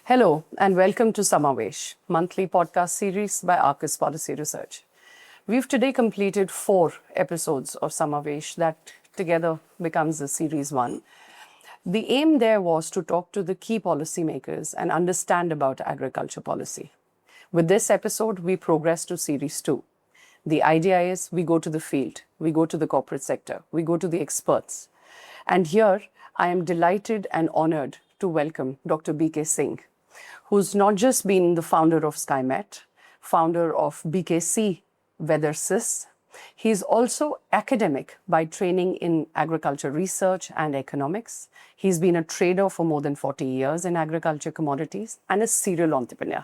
Hello and welcome to Samavesh, monthly podcast series by Arcus Policy Research. We've today completed 4 episodes of Samavesh that together becomes the series 1. The aim there was to talk to the key policymakers and understand about agriculture policy. With this episode, we progress to series 2. The idea is we go to the field, we go to the corporate sector, we go to the experts. And here, I am delighted and honored to welcome Dr. B.K. Singh, who's not just been the founder of Skymet, founder of BKC WeatherSys. He's also academic by training in agriculture research and economics. He's been a trader for more than 40 years in agriculture commodities and a serial entrepreneur.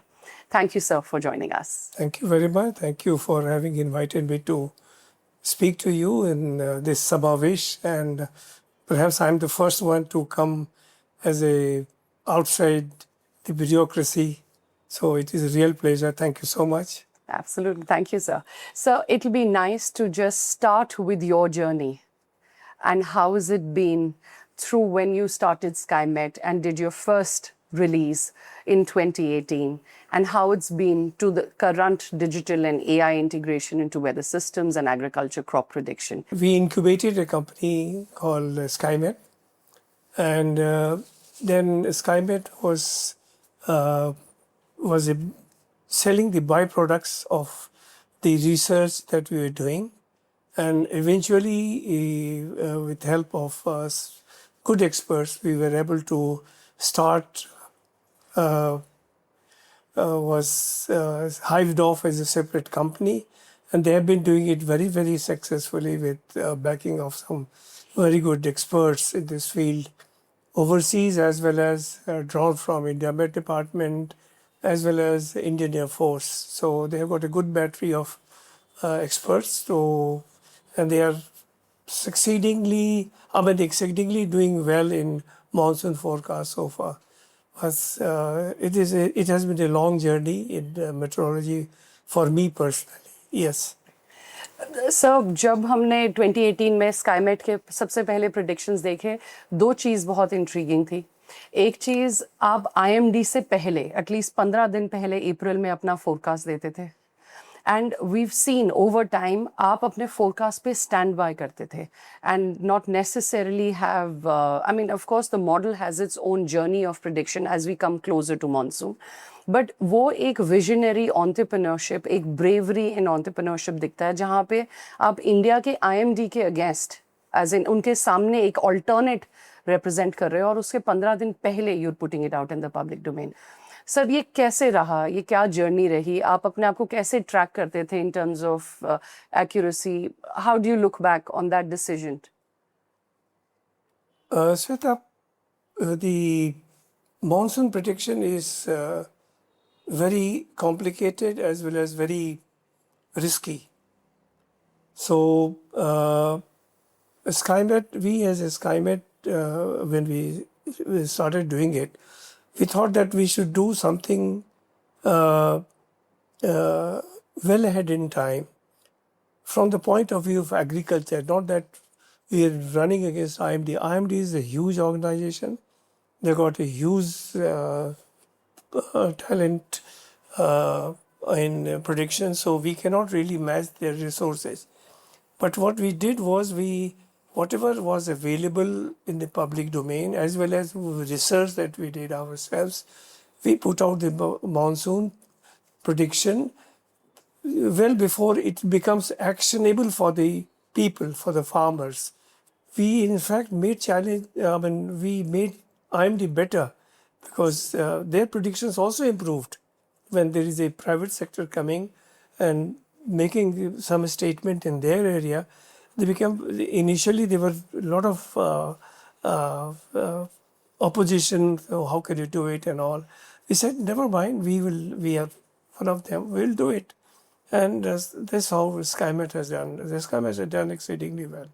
Thank you, sir, for joining us. Thank you very much. Thank you for having invited me to speak to you in this Samavesh. And perhaps I'm the first one to come as a outside the bureaucracy. So it is a real pleasure. Thank you so much. Absolutely. Thank you, sir. So it'll be nice to just start with your journey. And how has it been through when you started Skymet and did your first release in 2018, and how it's been to the current digital and AI integration into weather systems and agriculture crop prediction? We incubated a company called Skymet. And then Skymet was selling the byproducts of the research that we were doing. And eventually, with help of good experts, we were able to start, was hived off as a separate company. And they have been doing it very, very successfully with backing of some very good experts in this field, overseas as well as drawn from India Met Department, as well as Indian Air Force. So they have got a good battery of experts, and they are exceedingly doing well in monsoon forecast so far. It has been a long journey in meteorology for me personally. Yes. Sir जब हमने 2018 में स्काईमेट के सबसे पहले predictions देखे, 2 चीज़ बहुत intriguing थी. एक चीज़, आप IMD से पहले एटलीस्ट 15 दिन पहले अप्रैल में अपना फोरकास्ट देते थे. And we've seen over time आप अपने फोरकास्ट पे स्टैंड बाय करते थे and not necessarily have, I mean of course the model has its own journey of prediction as we come closer to monsoon, but वो एक visionary entrepreneurship, एक bravery in entrepreneurship दिखता है जहाँ पे आप इंडिया के IMD के अगेंस्ट एज इन उनके सामने एक ऑल्टरनेट रिप्रेजेंट कर रहे हो और उसके 15 दिन पहले you're putting it out in the public domain. Sir ये कैसे रहा, ये क्या जर्नी रही, आप अपने आप को कैसे ट्रैक करते थे in terms of accuracy? How do you look back on that decision? Sweta, the monsoon prediction is very complicated as well as very risky. So Skymet, we as a Skymet, when we started doing it, we thought that we should do something well ahead in time from the point of view of agriculture, not that we are running against IMD. IMD is a huge organization. They got a huge talent in prediction, so we cannot really match their resources. But what we did was whatever was available in the public domain, as well as research that we did ourselves, we put out the monsoon prediction well before it becomes actionable for the people, for the farmers. We in fact made we made IMD better because their predictions also improved when there is a private sector coming and making some statement in their area. Initially there were a lot of opposition. So how can you do it and all? We said, never mind, we are one of them, we'll do it. And that's how Skymet has done. The Skymet has done exceedingly well.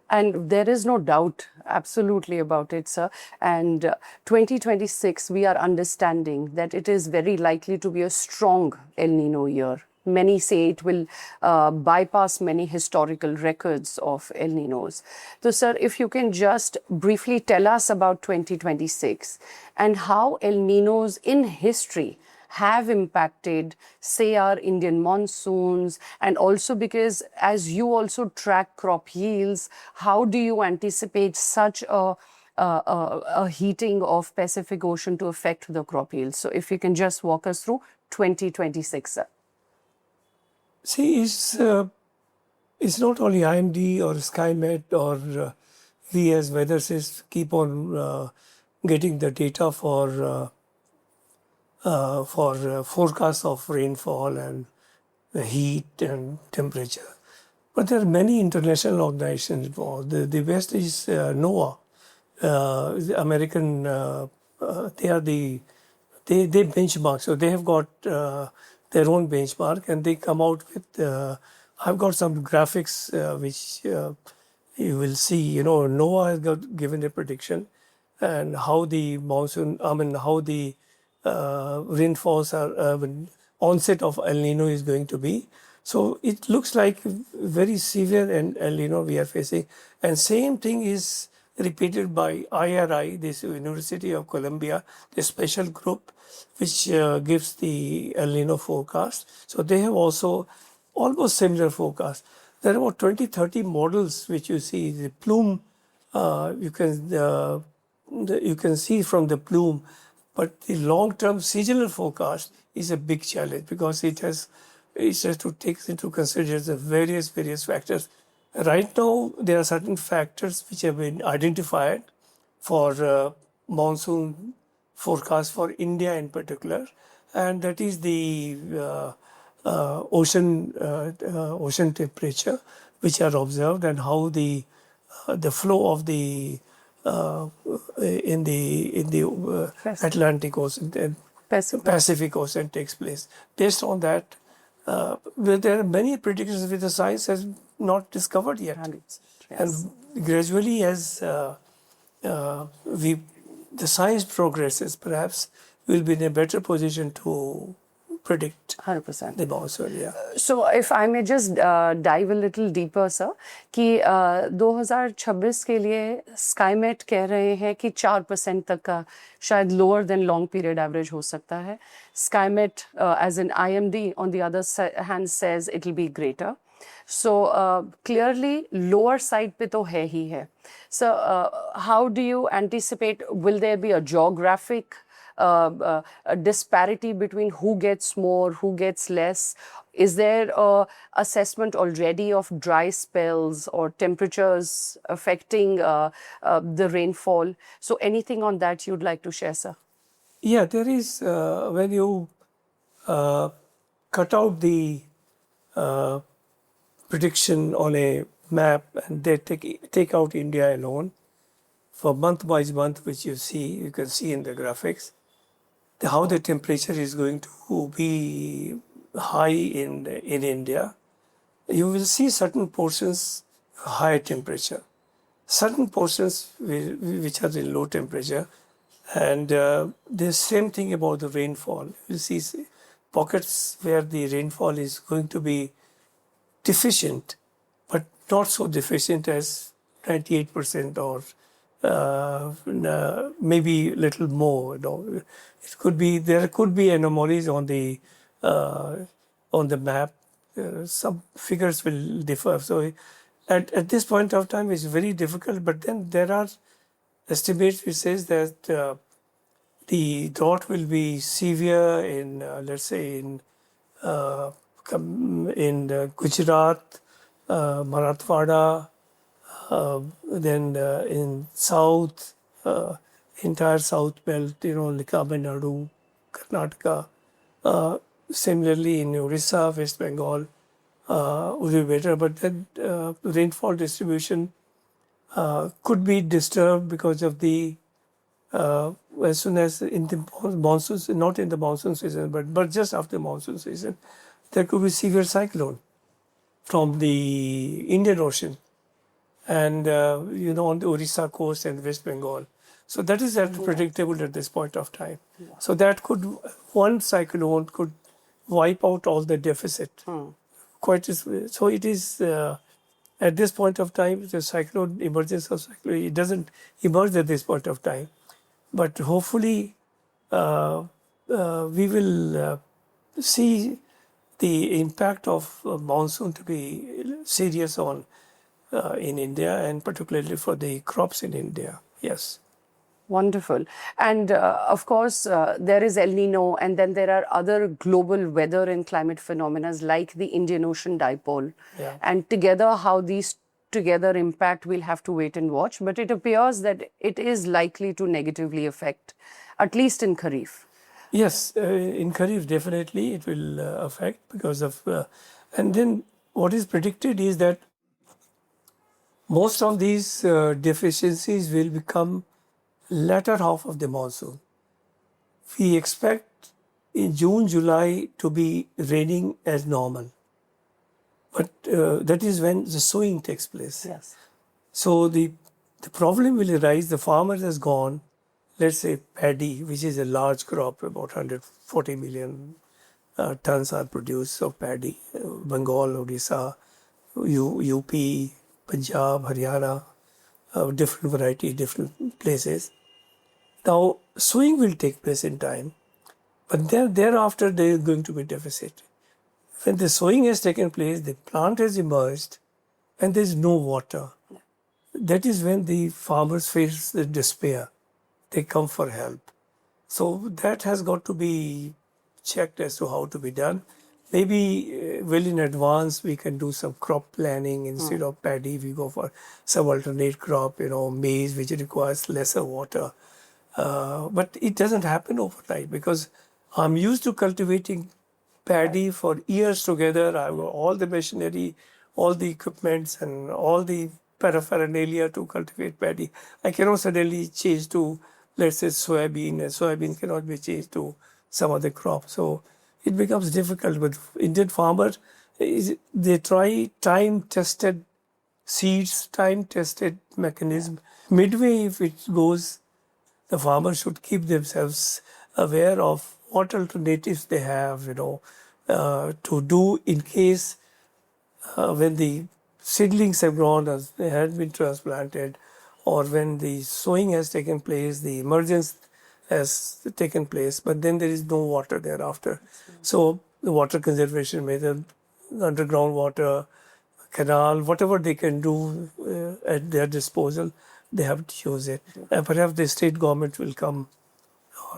And there is no doubt absolutely about it, sir. And 2026, we are understanding that it is very likely to be a strong El Nino year Many say it will bypass many historical records of El Ninos. So, sir, if you can just briefly tell us about 2026 and how El Ninos in history have impacted, say, our Indian monsoons, and also because as you also track crop yields, how do you anticipate such a heating of Pacific Ocean to affect the crop yields? So, if you can just walk us through 2026, sir. See, it's not only IMD or Skymet or we as WeatherSys keep on getting the data for forecasts of rainfall and the heat and temperature. But there are many international organizations involved. The best is NOAA, the American. They are they benchmark. So they have got their own benchmark, and they come out with. I've got some graphics which you will see. You know, NOAA has got given a prediction, and how the monsoon. I mean, how the rainfalls are. Onset of El Nino is going to be. So it looks like very severe and El Nino we are facing. And same thing is repeated by IRI, this University of Columbia, the special group which gives the El Nino forecast. So they have also almost similar forecast. There are about 20, 30 models which you see. The plume, you can see from the plume, but the long-term seasonal forecast is a big challenge because it has to take into consideration the various factors. Right now, there are certain factors which have been identified for monsoon forecast for India in particular, and that is the ocean temperature, which are observed, and how the flow of the in the Atlantic Ocean and Pacific Ocean takes place. Based on that, there are many predictions which the science has not discovered yet. Yes. And gradually, as the science progresses, perhaps we'll be in a better position to predict 100%. the monsoon. Yeah. So if I may just dive a little deeper, sir, कि 2026 के लिए स्काईमेट कह रहे हैं कि 4% तक का शायद lower than long period average हो सकता है. Skymet, as in IMD, on the other hand says it will be greater. So clearly lower side पे तो है ही है. So how do you anticipate, will there be a geographic a disparity between who gets more, who gets less? Is there a assessment already of dry spells or temperatures affecting the rainfall? So anything on that you'd like to share, sir? Yeah, there is, when you cut out the prediction on a map and they take out India alone for month by month, which you can see in the graphics, how the temperature is going to be high in India. You will see certain portions high temperature, certain portions which are in low temperature, and the same thing about the rainfall. You will see pockets where the rainfall is going to be deficient, but not so deficient as 98% or maybe a little more. It could be, there could be anomalies on the map. Some figures will differ. So at this point of time, it's very difficult. But then there are estimates which says that the drought will be severe in, let's say, in Gujarat, Marathwada, then in south, entire south belt, Tamil Nadu, Karnataka. Similarly in Orissa, West Bengal, would be better. But then rainfall distribution could be disturbed because of the as soon as in the monsoons, not in the monsoon season, but just after monsoon season, there could be severe cyclone from the Indian Ocean and on the Orissa coast and West Bengal. So that is predictable at this point of time. So that one cyclone could wipe out all the deficit. So it is at this point of time, the cyclone emergence of cyclone, it doesn't emerge at this point of time, but hopefully we will see the impact of monsoon to be serious on in India, and particularly for the crops in India. Yes. Wonderful. And of course, there is El Nino, and then there are other global weather and climate phenomena like the Indian Ocean dipole. Yeah. And together, how these together impact, we'll have to wait and watch. But it appears that it is likely to negatively affect, at least in Kharif. Yes, in Kharif definitely it will affect because of, and then what is predicted is that most of these deficiencies will become latter half of the monsoon. We expect in June, July to be raining as normal. But that is when the sowing takes place. Yes. So the problem will arise, the farmer has gone, let's say paddy, which is a large crop, about 140 million tons are produced of paddy, Bengal, Odisha, UP, Punjab, Haryana, different variety, different places. Now, sowing will take place in time, but thereafter there is going to be deficit. When the sowing has taken place, the plant has emerged, and there is no water. That is when the farmers face the despair. They come for help. So that has got to be checked as to how to be done. Maybe well in advance we can do some crop planning. Instead of paddy, we go for some alternate crop, maize, which requires lesser water. But it doesn't happen overnight because I'm used to cultivating paddy for years together. I have all the machinery, all the equipments, and all the paraphernalia to cultivate paddy. I cannot suddenly change to, let's say, soybean, and soybean cannot be changed to some other crop. So it becomes difficult. But Indian farmers, they try time-tested seeds, time-tested mechanism. Midway, if it goes, the farmers should keep themselves aware of what alternatives they have, to do in case when the seedlings have grown, as they had been transplanted, or when the sowing has taken place, the emergence has taken place, but then there is no water thereafter. So the water conservation method, underground water, canal, whatever they can do at their disposal, they have to use it. And perhaps the state government will come,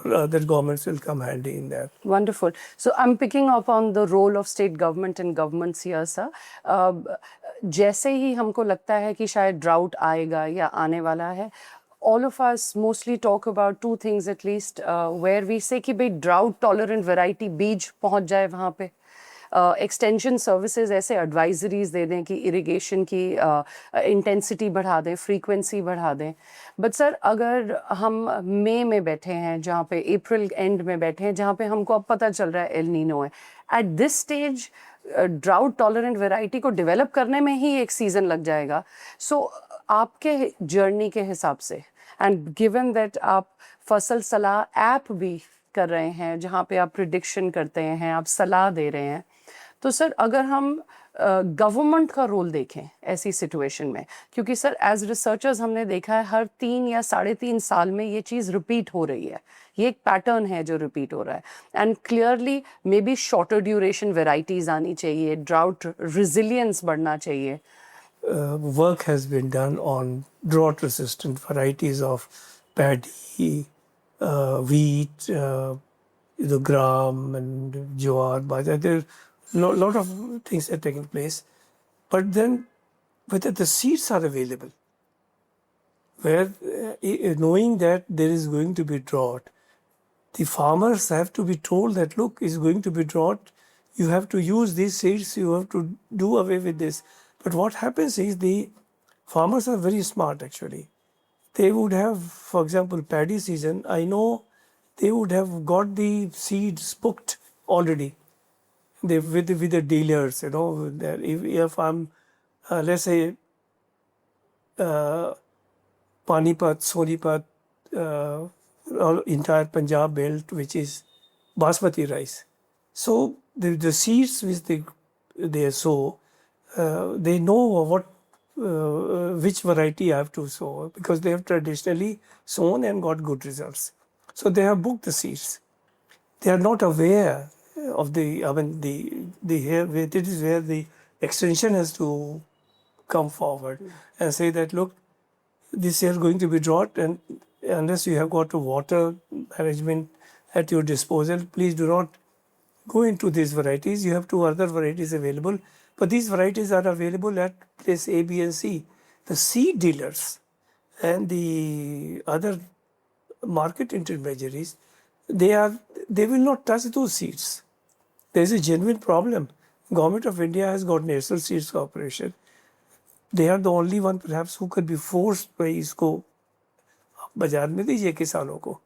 or other governments will come handy in that. Wonderful. So I'm picking up on the role of state government and governments here, sir. जैसे ही हमको लगता है कि शायद drought आएगा या आने वाला है, all of us mostly talk about two things at least, where we say कि भाई drought tolerant variety बीज पहुंच जाए वहाँ पे. एक्सटेंशन सर्विसेज ऐसे एडवाइजरीज दे दें कि इरिगेशन की इंटेंसिटी बढ़ा दें, फ्रीक्वेंसी बढ़ा दें. बट सर, अगर हम मई में बैठे हैं, जहाँ पे अप्रैल एंड में बैठे हैं, जहाँ पे हमको अब पता चल रहा है एल नीनो है, at this stage drought tolerant variety को डेवलप करने में ही एक सीज़न लग जाएगा. सो आपके जर्नी के हिसाब से, एंड गिवन दैट आप फसल सलाह ऐप भी कर रहे हैं जहाँ पे आप प्रिडिक्शन करते हैं, आप सलाह दे रहे हैं, तो सर अगर हम गवर्नमेंट का रोल देखें ऐसी सिचुएशन में, क्योंकि सर एज रिसर्चर्स हमने देखा है हर 3 या 3.5 साल में ये चीज़ रिपीट हो रही है, ये एक पैटर्न है जो रिपीट हो रहा है. And clearly may be shorter duration varieties आनी चाहिए, ड्राउट रेजिलियंस बढ़ना चाहिए. Work has been done on drought resistant varieties of paddy, wheat, gram and jowar, bajra. There are a lot of things are taking place. But then whether the seeds are available, where knowing that there is going to be drought, the farmers have to be told that, look, it's going to be drought, you have to use these seeds, you have to do away with this. But what happens is the farmers are very smart actually. They would have, for example, paddy season, I know they would have got the seeds booked already with the dealers, if I'm, let's say, Panipat, Sonipat, entire Punjab belt, which is basmati rice. So the seeds which they sow, they know which variety I have to sow, because they have traditionally sown and got good results. So they have booked the seeds. They are not aware of this is where the extension has to come forward and say that, look, this year is going to be drought, and unless you have got a water management at your disposal, please do not go into these varieties. You have two other varieties available, but these varieties are available at place A, B, and C. The seed dealers and the other market intermediaries, they will not touch those seeds. There is a genuine problem. Government of India has got National Seeds Corporation. They are the only one perhaps who could be forced by इसको बाजार में दीजिए किसानों को,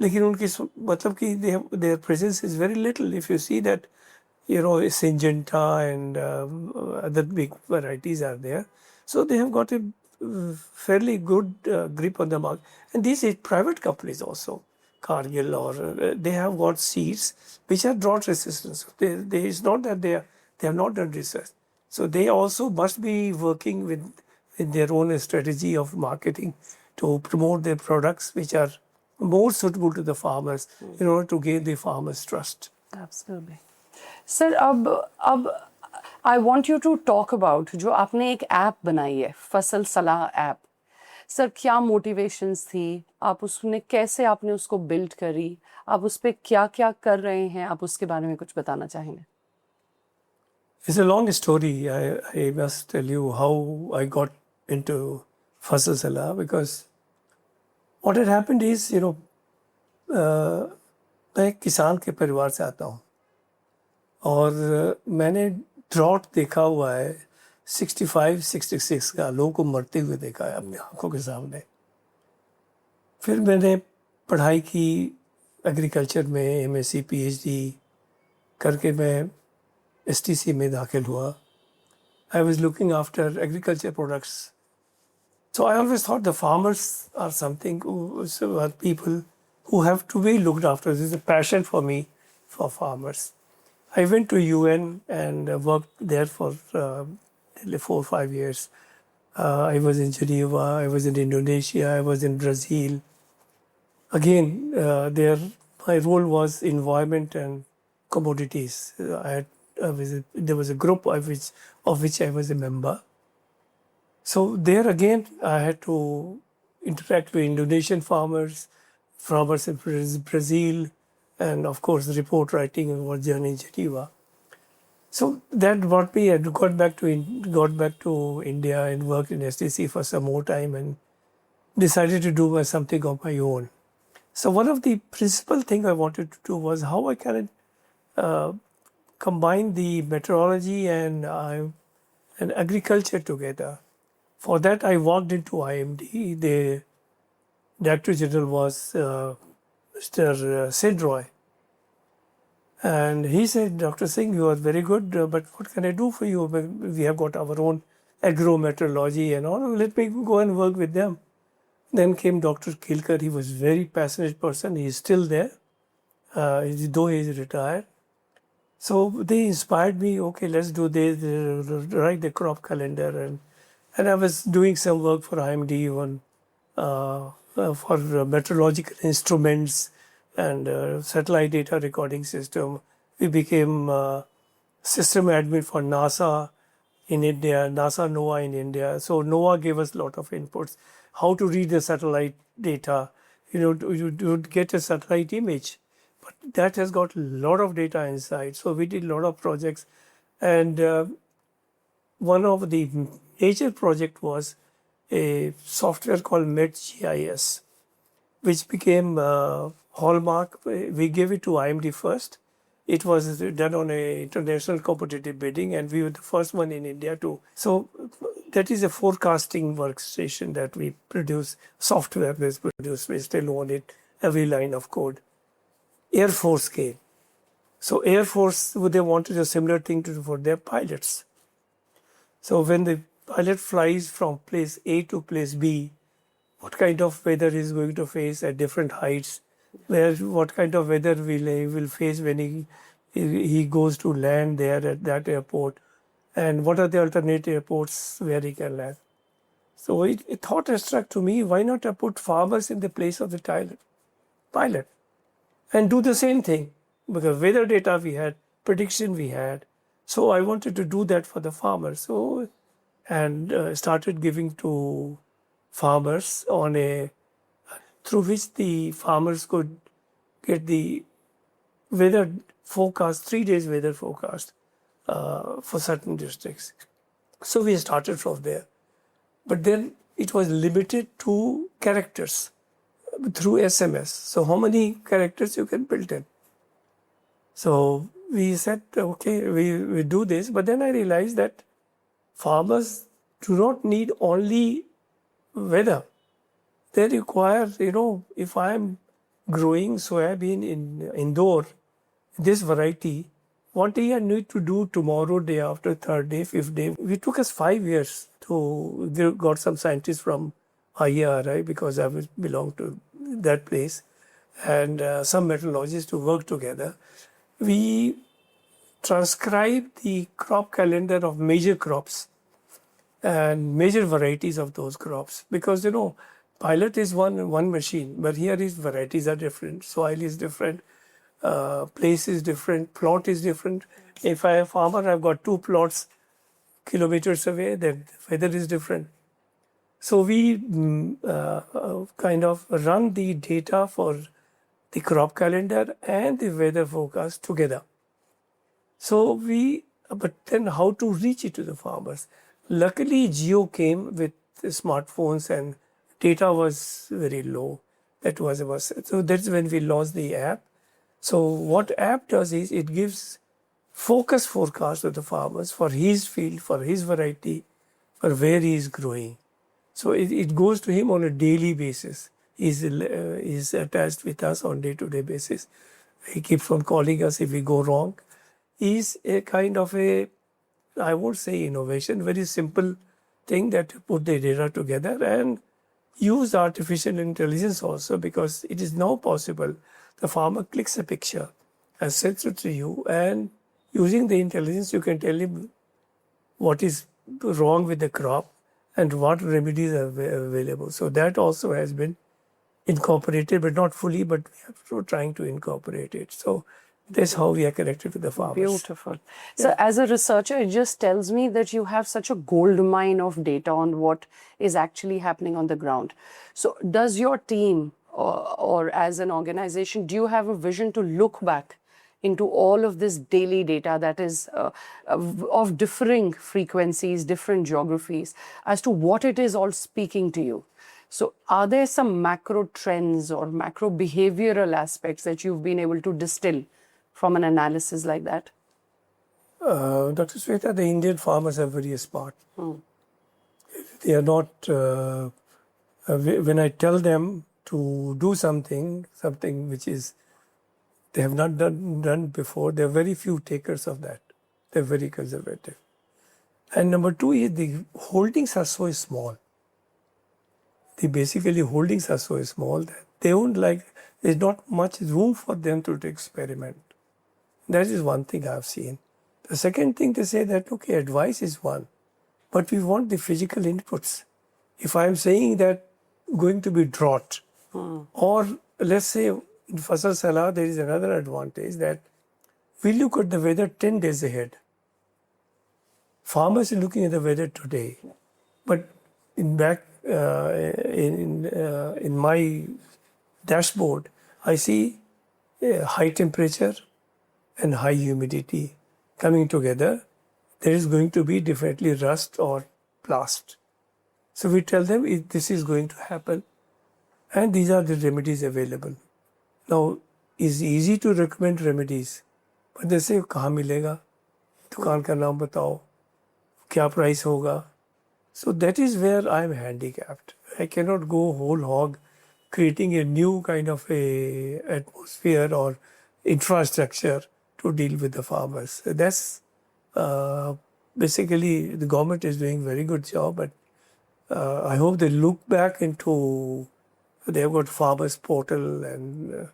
लेकिन उनकी मतलब कि their presence is very little. If you see that, Syngenta and other big varieties are there, so they have got a fairly good grip on the market. And these are private companies also, Cargill, or they have got seeds which are drought resistant. It's not that they have not done research. So they also must be working with their own strategy of marketing to promote their products which are more suitable to the farmers in order to gain the farmers' trust. Absolutely. Sir, अब I want you to talk about जो आपने एक app बनाई है, फसल सलाह app. Sir, क्या motivations थी, आप उसने कैसे आपने उसको बिल्ड करी, आप उस पर क्या क्या कर रहे हैं, आप उसके बारे में कुछ बताना चाहेंगे? It's a long story. I must tell you how I got into Fasal Salah, because what had happened is, मैं किसान के परिवार से आता हूँ और मैंने ड्रॉट देखा हुआ है 65-66 का, लोगों को मरते हुए देखा है अपनी आंखों के सामने. फिर मैंने पढ़ाई की एग्रीकल्चर में, MSc PhD करके मैं STC में दाखिल हुआ. I was looking after agriculture products. So I always thought the farmers are something are people who have to be looked after. There's a passion for me for farmers. I went to UN and worked there for nearly 4 or 5 years. I was in Geneva, I was in Indonesia, I was in Brazil. Again, there my role was environment and commodities. There was a group of which I was a member. So there again, I had to interact with Indonesian farmers in Brazil, and of course report writing and was done in Geneva. So that brought me, and got back to India and worked in STC for some more time and decided to do something of my own. So one of the principal thing I wanted to do was how I can combine the meteorology and agriculture together. For that, I walked into IMD. The Director General was Mr. Sindroy. And he said, Dr. Singh, you are very good, but what can I do for you? We have got our own agro-meteorology and all. Let me go and work with them. Then came Dr. Kilkar. He was a very passionate person. He is still there, though he is retired. So they inspired me, okay, let's do this, write the crop calendar. And I was doing some work for IMD for meteorological instruments and satellite data recording system. We became system admin for NASA in India, NASA NOAA in India. So NOAA gave us a lot of inputs. How to read the satellite data, you would get a satellite image, but that has got a lot of data inside. So we did a lot of projects, and one of the major project was a software called MetGIS, which became hallmark. We gave it to IMD first. It was done on a international competitive bidding, and we were the first one in India to. So that is a forecasting workstation that we produce, software we produce. We still own it, every line of code. Air Force came. So Air Force, they wanted a similar thing to do for their pilots. So when the pilot flies from place A to place B, what kind of weather is going to face at different heights, what kind of weather will face when he he goes to land there at that airport, and what are the alternate airports where he can land. So a thought struck to me, why not put farmers in the place of the pilot and do the same thing? Because weather data we had, prediction we had. So I wanted to do that for the farmers. So, and started giving to farmers on a, through which the farmers could get the weather forecast, 3 days weather forecast for certain districts. So we started from there. But then it was limited to characters through SMS. So how many characters you can build in? So we said, okay, we do this. But then I realized that farmers do not need only weather. They require, if I am growing soybean in Indore, this variety, what do I need to do tomorrow, day after, third day, fifth day? It took us 5 years to got some scientists from IARI because I belong to that place, and some meteorologists to work together. We transcribed the crop calendar of major crops and major varieties of those crops, because pilot is one machine, but here is varieties are different, soil is different, place is different, plot is different. If I am a farmer, I've got 2 plots kilometers away, then the weather is different. So we kind of run the data for the crop calendar and the weather forecast together. So but then how to reach it to the farmers? Luckily, Geo came with the smartphones and data was very low. So that's when we launched the app. So what app does is it gives focus forecast to the farmers for his field, for his variety, for where he is growing. So it goes to him on a daily basis. He's attached with us on day-to-day basis. He keeps on calling us if we go wrong. He's a kind of I won't say innovation, very simple thing that put the data together and use artificial intelligence also, because it is now possible. The farmer clicks a picture and sends it to you, and using the intelligence, you can tell him what is wrong with the crop and what remedies are available. So that also has been incorporated, but not fully, but we are trying to incorporate it. So that's how we are connected to the farmers. Beautiful. So as a researcher, it just tells me that you have such a gold mine of data on what is actually happening on the ground. So does your team or as an organization, do you have a vision to look back into all of this daily data that is of differing frequencies, different geographies, as to what it is all speaking to you? So are there some macro trends or macro behavioral aspects that you've been able to distill from an analysis like that? Dr. Sweta, the Indian farmers are very smart. They are not, when I tell them to do something which is they have not done before, there are very few takers of that. They're very conservative. And number 2 is the holdings are so small. Basically holdings are so small that they don't there's not much room for them to experiment. That is one thing I've seen. The second thing, they say that, okay, advice is one, but we want the physical inputs. If I'm saying that going to be drought, or let's say in Fasal Salah, there is another advantage that we look at the weather 10 days ahead. Farmers are looking at the weather today, but in my dashboard, I see high temperature and high humidity coming together. There is going to be definitely rust or blast. So we tell them this is going to happen, and these are the remedies available. Now, it's easy to recommend remedies, but they say, कहाँ मिलेगा? दुकान का नाम बताओ, क्या price होगा? So that is where I'm handicapped. I cannot go whole hog creating a new kind of a atmosphere or infrastructure to deal with the farmers. That's basically the government is doing a very good job, but I hope they look back into, they've got farmers portal and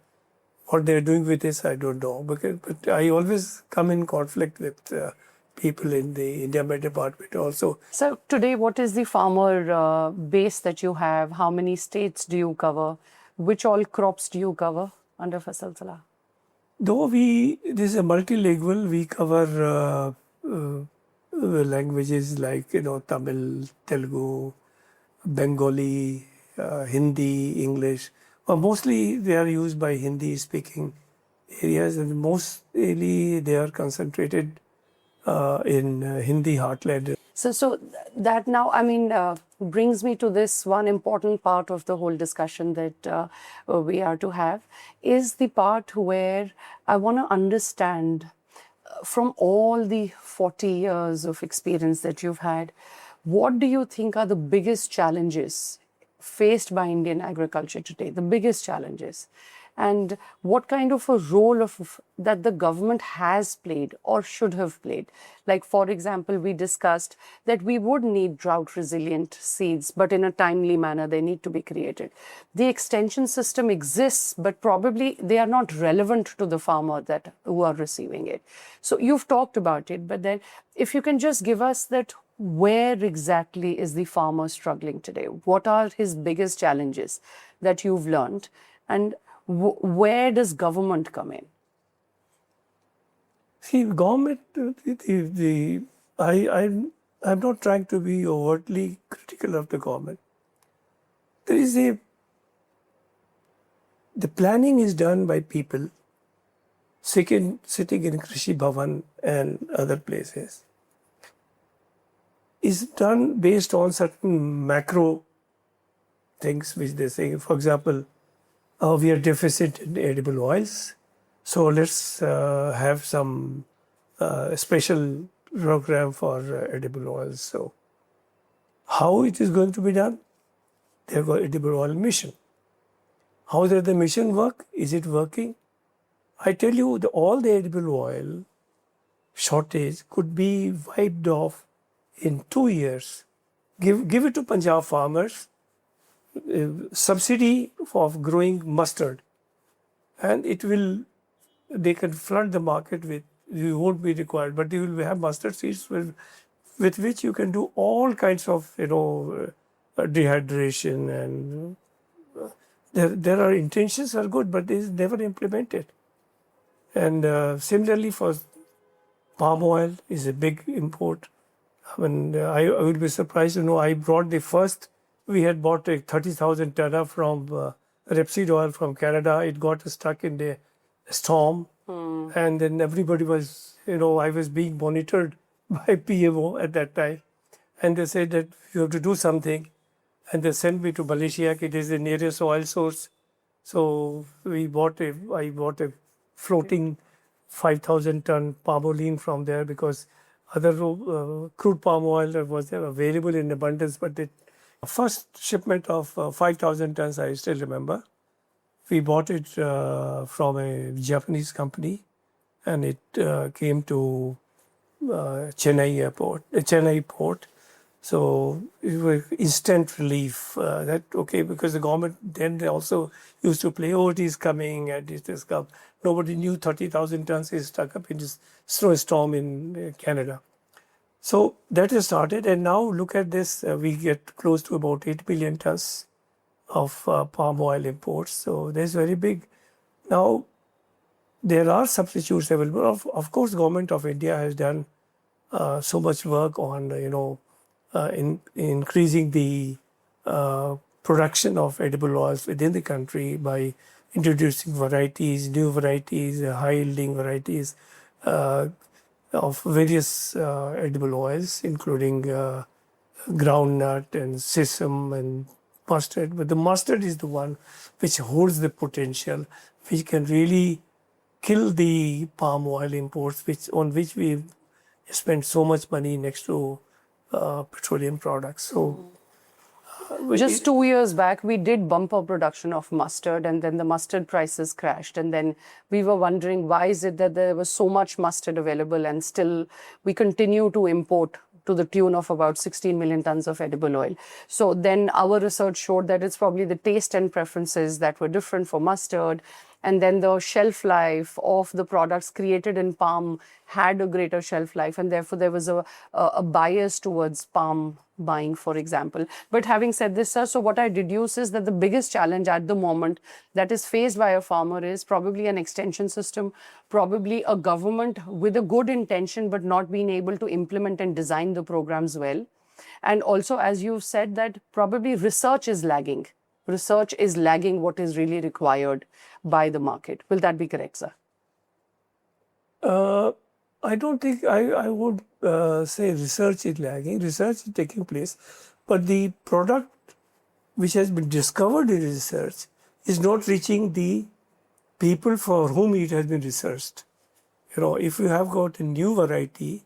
What they're doing with this, I don't know. But I always come in conflict with people in the India Met department also. So today, what is the farmer base that you have? How many states do you cover? Which all crops do you cover under Fasal Salah? Though this is a multilingual, we cover languages like Tamil, Telugu, Bengali, Hindi, English. Mostly they are used by Hindi-speaking areas, and mostly they are concentrated in Hindi heartland. So that now, I mean, brings me to this one important part of the whole discussion that we are to have, is the part where I want to understand from all the 40 years of experience that you've had, what do you think are the biggest challenges faced by Indian agriculture today, the biggest challenges? And what kind of a role that the government has played or should have played? Like, for example, we discussed that we would need drought resilient seeds, but in a timely manner, they need to be created. The extension system exists, but probably they are not relevant to the farmer who are receiving it. So you've talked about it, but then if you can just give us that, where exactly is the farmer struggling today? What are his biggest challenges that you've learned? And where does government come in? See, government, I'm not trying to be overtly critical of the government. There is the planning is done by people sitting in Krishi Bhavan and other places. Is done based on certain macro things which they say. For example, we are deficit in edible oils, so let's have some special program for edible oils. So how it is going to be done? They have got edible oil mission. How does the mission work? Is it working? I tell you, all the edible oil shortage could be wiped off in 2 years. Give it to Punjab farmers, subsidy of growing mustard, and they can flood the market with, you won't be required, but you will have mustard seeds with which you can do all kinds of dehydration, and there are intentions are good, but it is never implemented. And similarly for palm oil is a big import. I mean, I would be surprised to know we had bought a 30,000 tonner from rapeseed oil from Canada. It got stuck in the storm, and then everybody was, I was being monitored by PMO at that time, and they said that you have to do something, and they sent me to Malaysia. It is the nearest oil source, so I bought a floating 5,000 ton palmoline from there, because other crude palm oil was available in abundance, but the first shipment of 5,000 tons, I still remember. We bought it from a Japanese company, and it came to Chennai port. So it was instant relief because the government then they also used to play, it is coming and it is come. Nobody knew 30,000 tons is stuck up in this snowstorm in Canada. So that has started, and now look at this, we get close to about 8 million tons of palm oil imports. So that's very big. Now, there are substitutes available. Of course, Government of India has done so much work on, in increasing the production of edible oils within the country by introducing new varieties, high-yielding varieties of various edible oils, including groundnut and sesame and mustard. But the mustard is the one which holds the potential, which can really kill the palm oil imports, on which we spend so much money next to petroleum products. So just 2 years back, we did bump up production of mustard, and then the mustard prices crashed. And then we were wondering, why is it that there was so much mustard available and still we continue to import to the tune of about 16 million tons of edible oil. So then our research showed that it's probably the taste and preferences that were different for mustard. and then the shelf life of the products created in palm had a greater shelf life, and therefore there was a bias towards palm buying, for example. But having said this, sir, so what I deduce is that the biggest challenge at the moment that is faced by a farmer is probably an extension system, probably a government with a good intention but not being able to implement and design the programs well. And also, as you've said, that probably research is lagging. Research is lagging what is really required by the market. Will that be correct, sir? I don't think I would say research is lagging. Research is taking place, but the product which has been discovered in research is not reaching the people for whom it has been researched. You know, if you have got a new variety,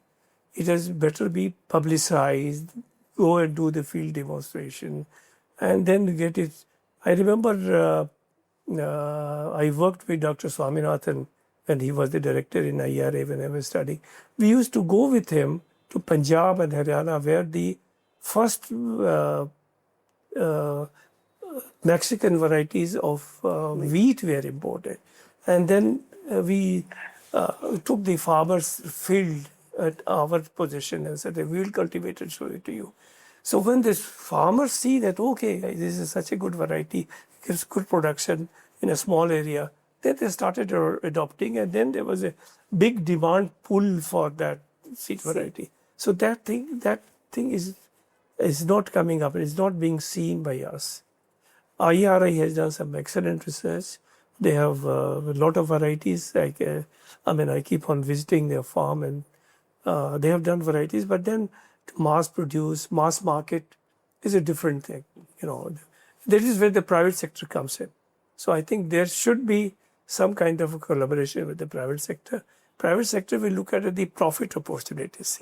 it has better be publicized, go and do the field demonstration, and then get it. I remember I worked with Dr. Swaminathan when he was the director in IRA when I was studying. We used to go with him to Punjab and Haryana, where the first Mexican varieties of wheat were imported. And then we took the farmer's field at our position and said, we will cultivate and show it to you. So when these farmers see that, okay, this is such a good variety, gives good production in a small area, then they started adopting, and then there was a big demand pull for that seed variety. So that thing is not coming up. It's not being seen by us. IRI has done some excellent research. They have a lot of varieties. Like I keep on visiting their farm, and they have done varieties. But then to mass produce, mass market is a different thing. You know, that is where the private sector comes in. So I think there should be some kind of a collaboration with the private sector. Private sector will look at the profit opportunities,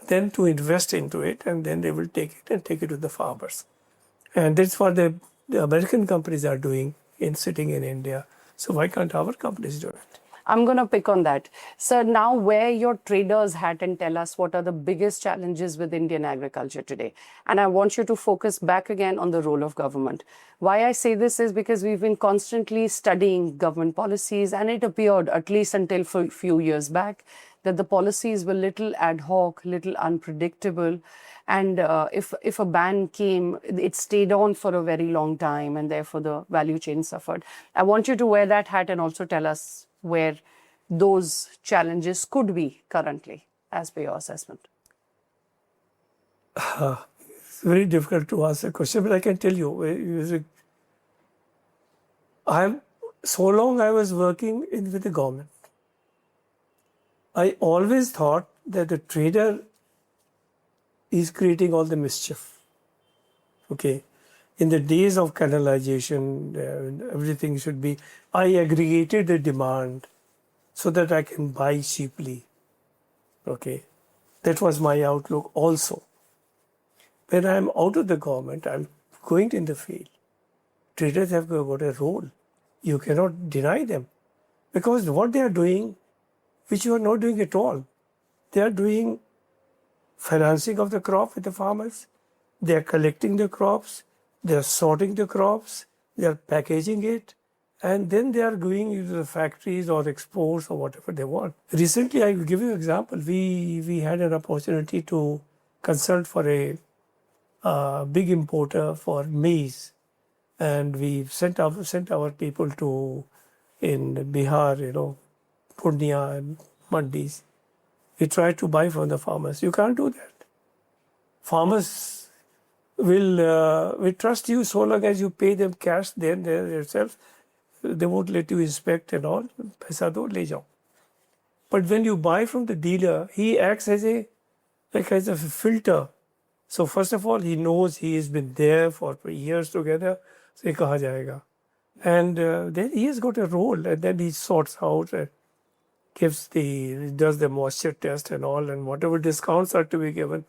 then to invest into it, and then they will take it and take it to the farmers. And that's what the American companies are doing in sitting in India. So why can't our companies do it? I'm going to pick on that. Sir, now wear your trader's hat and tell us what are the biggest challenges with Indian agriculture today. And I want you to focus back again on the role of government. Why I say this is because we've been constantly studying government policies, and it appeared, at least until a few years back, that the policies were little ad hoc, little unpredictable. And if a ban came, it stayed on for a very long time, and therefore the value chain suffered. I want you to wear that hat and also tell us where those challenges could be currently, as per your assessment. It's very difficult to answer a question, but I can tell you, so long I was working with the government. I always thought that the trader is creating all the mischief. Okay. In the days of canalization, everything should be, I aggregated the demand so that I can buy cheaply. Okay. That was my outlook also. When I'm out of the government, I'm going in the field. Traders have got a role. You cannot deny them. Because what they are doing, which you are not doing at all, they are doing financing of the crop with the farmers. They are collecting the crops. They are sorting the crops, they are packaging it, and then they are going into the factories or exports or whatever they want. Recently, I will give you an example. We had an opportunity to consult for a big importer for maize, and we sent our people to in Bihar, Purnia and Mandis. We tried to buy from the farmers. You can't do that. Farmers will trust you so long as you pay them cash then themselves. They won't let you inspect and all. Paisa do, le jao. But when you buy from the dealer, he acts as a filter. So first of all, he knows he has been there for years together. So he kaha jayega. And then he has got a role, and then he sorts out and does the moisture test and all, and whatever discounts are to be given,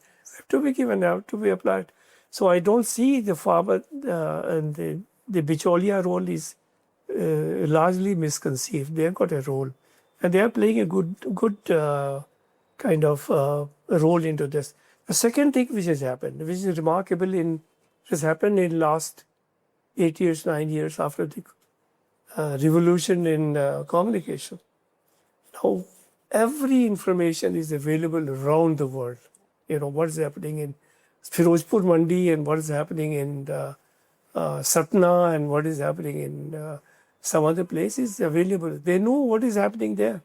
have to be applied. So I don't see the farmer and the bicholia role is largely misconceived. They have got a role, and they are playing a good kind of role into this. The second thing which has happened, which is remarkable, has happened in last 8 years, 9 years after the revolution in communication. Now, every information is available around the world. You know, what's happening in Firozpur Mandi and what is happening in Satna and what is happening in some other places available. They know what is happening there.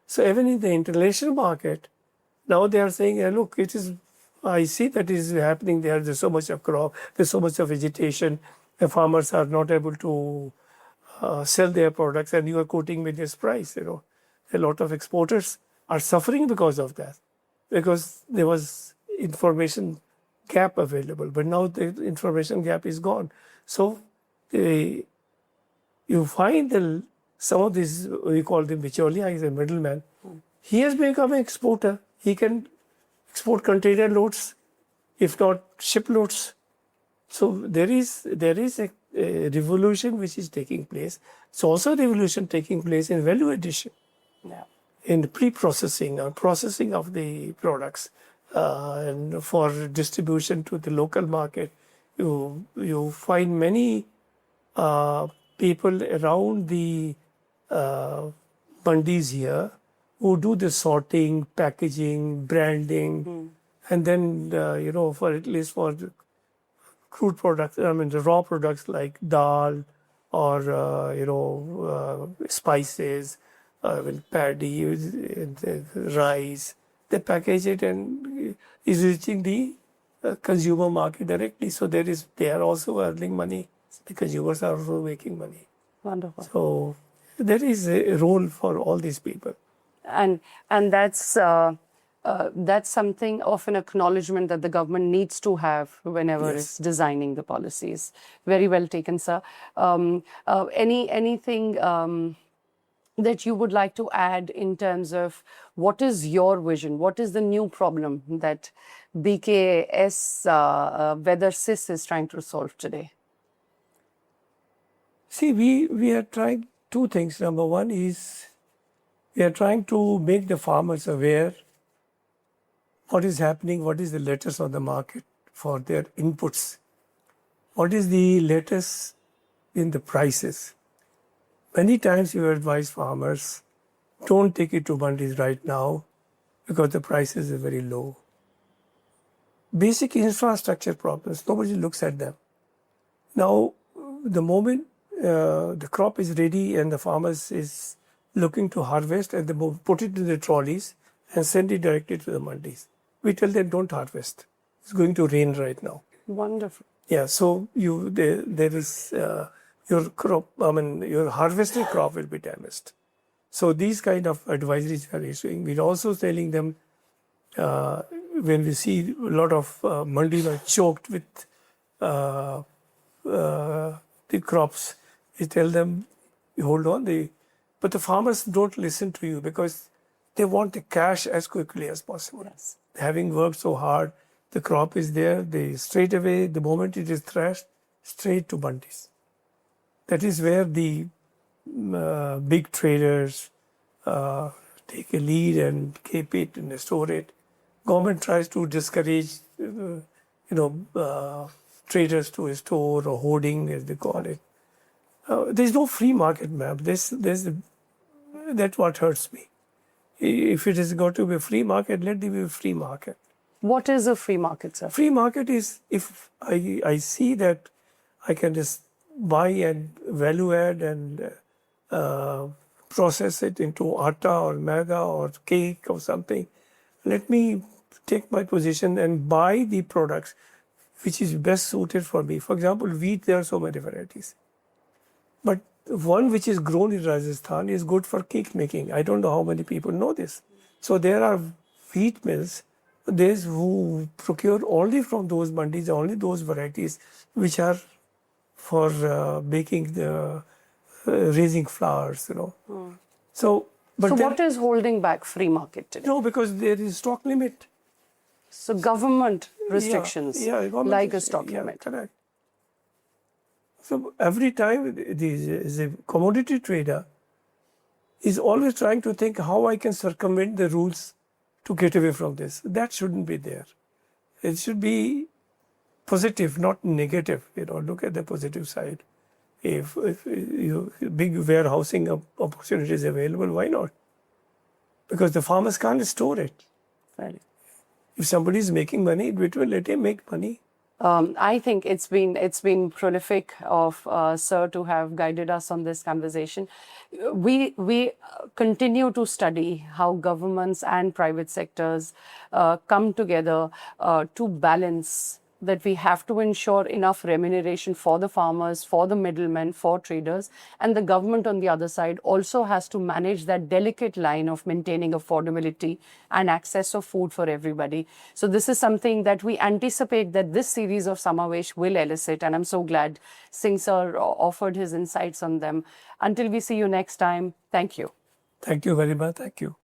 So even in the international market, now they are saying, look, it is, I see that it is happening there. There's so much of crop, there's so much of vegetation. The farmers are not able to sell their products and you are quoting me this price. You know, a lot of exporters are suffering because of that, because there was information gap available, but now the information gap is gone. So you find some of these, we call them bicholia, is a middleman. He has become an exporter. He can export container loads, if not ship loads. So there is a revolution which is taking place. It's also a revolution taking place in value addition, in pre-processing or processing of the products, and for distribution to the local market. You find many people around the mandis here who do the sorting, packaging, branding, and then for at least for the crude products, I mean the raw products like dal or spices, paddy, rice. They package it and is reaching the consumer market directly. So they are also earning money. The consumers are also making money. Wonderful. So there is a role for all these people. And that's something of an acknowledgement that the government needs to have whenever it's designing the policies. Very well taken, sir. Anything that you would like to add in terms of what is your vision? What is the new problem that BKS WeatherSys is trying to solve today? See, we are trying two things. Number one is we are trying to make the farmers aware what is happening, what is the latest on the market for their inputs, what is the latest in the prices. Many times you advise farmers, don't take it to mandis right now because the prices are very low. Basic infrastructure problems, nobody looks at them. Now, the moment the crop is ready and the farmers is looking to harvest and they put it in the trolleys and send it directly to the mandis. We tell them don't harvest. It's going to rain right now. Wonderful. Yeah, so there is your crop, your harvested crop will be damaged. So these kind of advisories we are issuing. We're also telling them when we see a lot of mandis are choked with the crops, we tell them, hold on, but the farmers don't listen to you because they want the cash as quickly as possible. Yes. Having worked so hard, the crop is there, they straight away, the moment it is thrashed, straight to mandis. That is where the big traders take a lead and keep it and store it. Government tries to discourage, traders to store or hoarding, as they call it. There's no free market, ma'am. That's what hurts me. If it has got to be a free market, let there be a free market. What is a free market, sir? Free market is if I see that I can just buy and value add and process it into atta or maida or cake or something. Let me take my position and buy the products which is best suited for me. For example, wheat, there are so many varieties. But one which is grown in Rajasthan is good for cake making. I don't know how many people know this. So there are wheat mills, there's who procure only from those mandis, only those varieties which are for baking the raising flours, So, what is holding back free market today? No, because there is stock limit. So government restrictions, like a stock yeah, limit. Correct. So every time the commodity trader is always trying to think how I can circumvent the rules to get away from this. That shouldn't be there. It should be positive, not negative. Look at the positive side. if big warehousing opportunities available, why not? Because the farmers can't store it. Right. If somebody is making money, it will let him make money. I think it's been prolific of Sir to have guided us on this conversation. We continue to study how governments and private sectors come together to balance that we have to ensure enough remuneration for the farmers, for the middlemen, for traders, and the government on the other side also has to manage that delicate line of maintaining affordability and access of food for everybody. So this is something that we anticipate that this series of Samavesh will elicit, and I'm so glad Singh sir offered his insights on them. Until we see you next time, thank you. Thank you very much. Thank you.